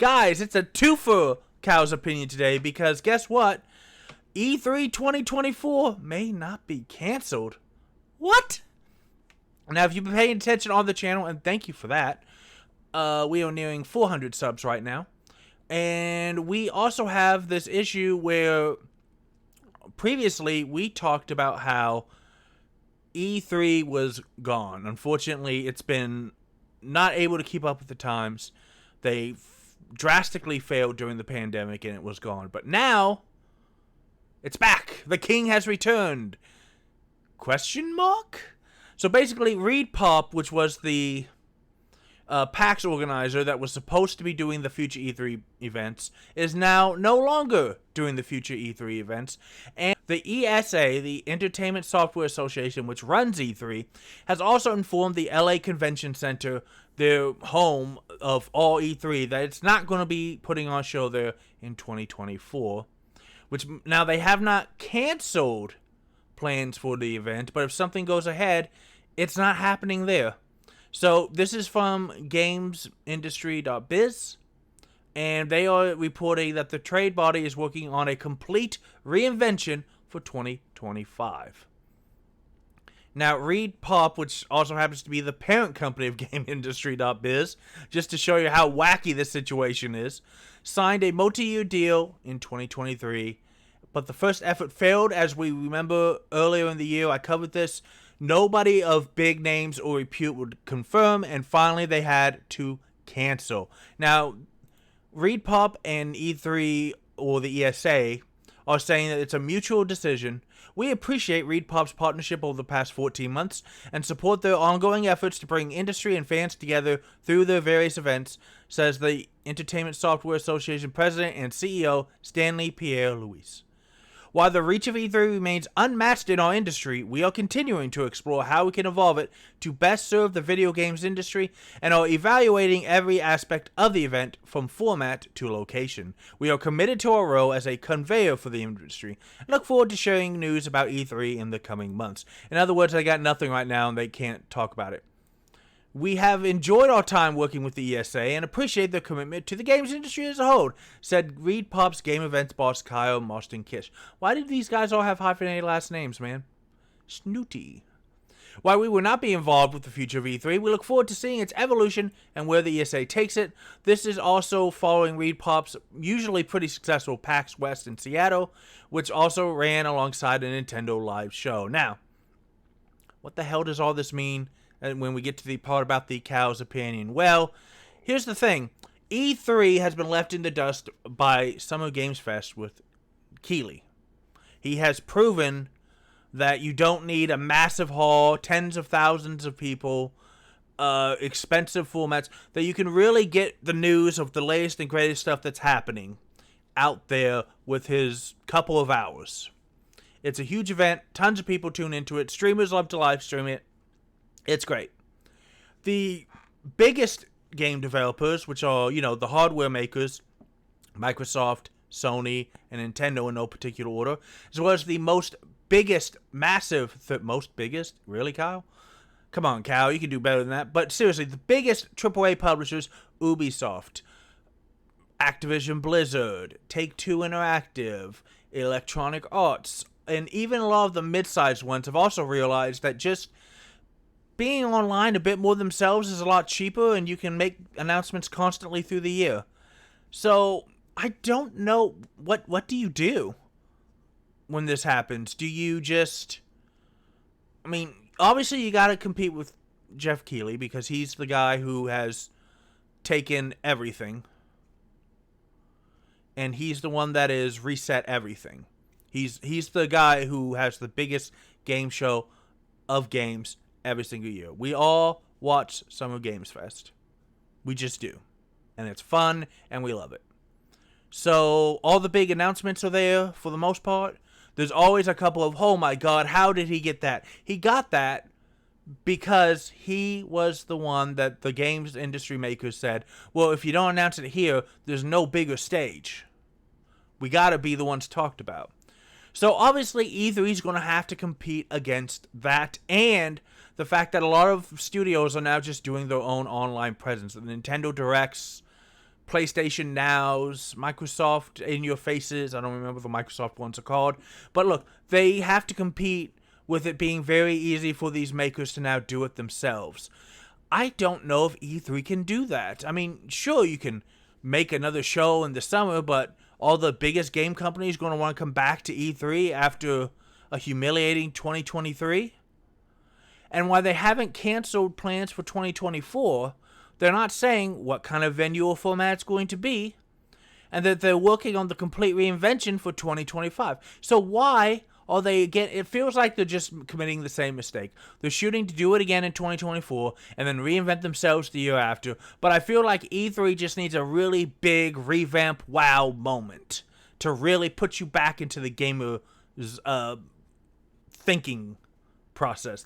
Guys, it's a twofer Cal's opinion today because guess what? E3 2024 may not be canceled. What? Now, if you've been paying attention on the channel, and thank you for that, we are nearing 400 subs right now. And we also have this issue where previously we talked about how E3 was gone. Unfortunately, it's been not able to keep up with the times. They drastically failed during the pandemic and it was gone. But now, it's back. The king has returned. Question mark? So basically, ReedPop, which was the PAX organizer that was supposed to be doing the future E3 events, is now no longer doing the future E3 events. And the ESA, the Entertainment Software Association, which runs E3, has also informed the LA Convention Center, their home of all E3, that it's not going to be putting on a show there in 2024. Which, now they have not canceled plans for the event, but if something goes ahead, it's not happening there. So this is from gamesindustry.biz, and they are reporting that the trade body is working on a complete reinvention for 2025. Now, ReedPop, which also happens to be the parent company of GameIndustry.biz, just to show you how wacky this situation is, signed a multi-year deal in 2023, but the first effort failed. As we remember earlier in the year, I covered this. Nobody of big names or repute would confirm, and finally they had to cancel. Now, ReedPop and E3, or the ESA, are saying that it's a mutual decision. We appreciate ReedPop's partnership over the past 14 months and support their ongoing efforts to bring industry and fans together through their various events, says the Entertainment Software Association President and CEO Stanley Pierre-Louis. While the reach of E3 remains unmatched in our industry, we are continuing to explore how we can evolve it to best serve the video games industry and are evaluating every aspect of the event from format to location. We are committed to our role as a conveyor for the industry and look forward to sharing news about E3 in the coming months. In other words, they got nothing right now and they can't talk about it. We have enjoyed our time working with the ESA and appreciate their commitment to the games industry as a whole, said ReedPop's game events boss Kyle Marston-Kish. Why did these guys all have hyphenated last names, man? Snooty. While we will not be involved with the future of E3, we look forward to seeing its evolution and where the ESA takes it. This is also following ReedPop's usually pretty successful PAX West in Seattle, which also ran alongside a Nintendo Live show. Now, what the hell does all this mean? And when we get to the part about the Cal's opinion, well, here's the thing. E3 has been left in the dust by Summer Games Fest with Keighley. He has proven that you don't need a massive hall, tens of thousands of people, expensive formats, that you can really get the news of the latest and greatest stuff that's happening out there with his couple of hours. It's a huge event. Tons of people tune into it. Streamers love to live stream it. It's great. The biggest game developers, which are, the hardware makers, Microsoft, Sony, and Nintendo in no particular order, as well as the most biggest, really, Kyle? Come on, Kyle, you can do better than that. But seriously, the biggest AAA publishers, Ubisoft, Activision Blizzard, Take-Two Interactive, Electronic Arts, and even a lot of the mid-sized ones have also realized that just being online a bit more themselves is a lot cheaper, and you can make announcements constantly through the year. So, I don't know, what do you do when this happens? Do you just, obviously you gotta compete with Jeff Keighley, because he's the guy who has taken everything, and he's the one that has reset everything. He's the guy who has the biggest game show of games every single year. We all watch Summer Games Fest. We just do. And it's fun, and we love it. So, all the big announcements are there, for the most part. There's always a couple of, oh my god, how did he get that? He got that because he was the one that the games industry makers said, well, if you don't announce it here, there's no bigger stage. We gotta be the ones talked about. So, obviously, E3 is going to have to compete against that, and the fact that a lot of studios are now just doing their own online presence. The Nintendo Directs, PlayStation Nows, Microsoft In Your Faces. I don't remember what the Microsoft ones are called. But look, they have to compete with it being very easy for these makers to now do it themselves. I don't know if E3 can do that. I mean, sure, you can make another show in the summer, but all the biggest game companies going to want to come back to E3 after a humiliating 2023? And while they haven't canceled plans for 2024, they're not saying what kind of venue or format it's going to be, and that they're working on the complete reinvention for 2025. So why are they again? It feels like they're just committing the same mistake. They're shooting to do it again in 2024 and then reinvent themselves the year after. But I feel like E3 just needs a really big revamp wow moment to really put you back into the gamer's thinking process.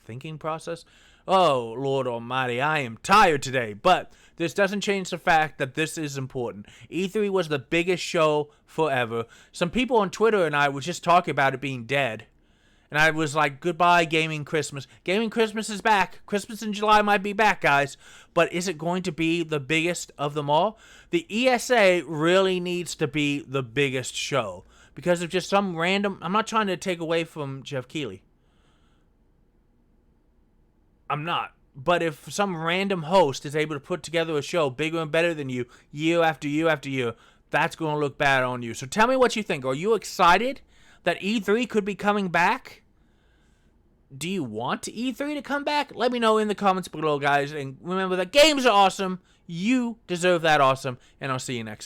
Oh, Lord Almighty, I am tired today. But this doesn't change the fact that this is important. E3 was the biggest show forever. Some people on Twitter and I were just talking about it being dead. And I was like, goodbye, Gaming Christmas. Gaming Christmas is back. Christmas in July might be back, guys. But is it going to be the biggest of them all? The ESA really needs to be the biggest show. Because of just some random... I'm not trying to take away from Jeff Keighley. I'm not. But if some random host is able to put together a show bigger and better than you, year after year after year, that's going to look bad on you. So tell me what you think. Are you excited that E3 could be coming back? Do you want E3 to come back? Let me know in the comments below, guys. And remember that games are awesome. You deserve that awesome. And I'll see you next time.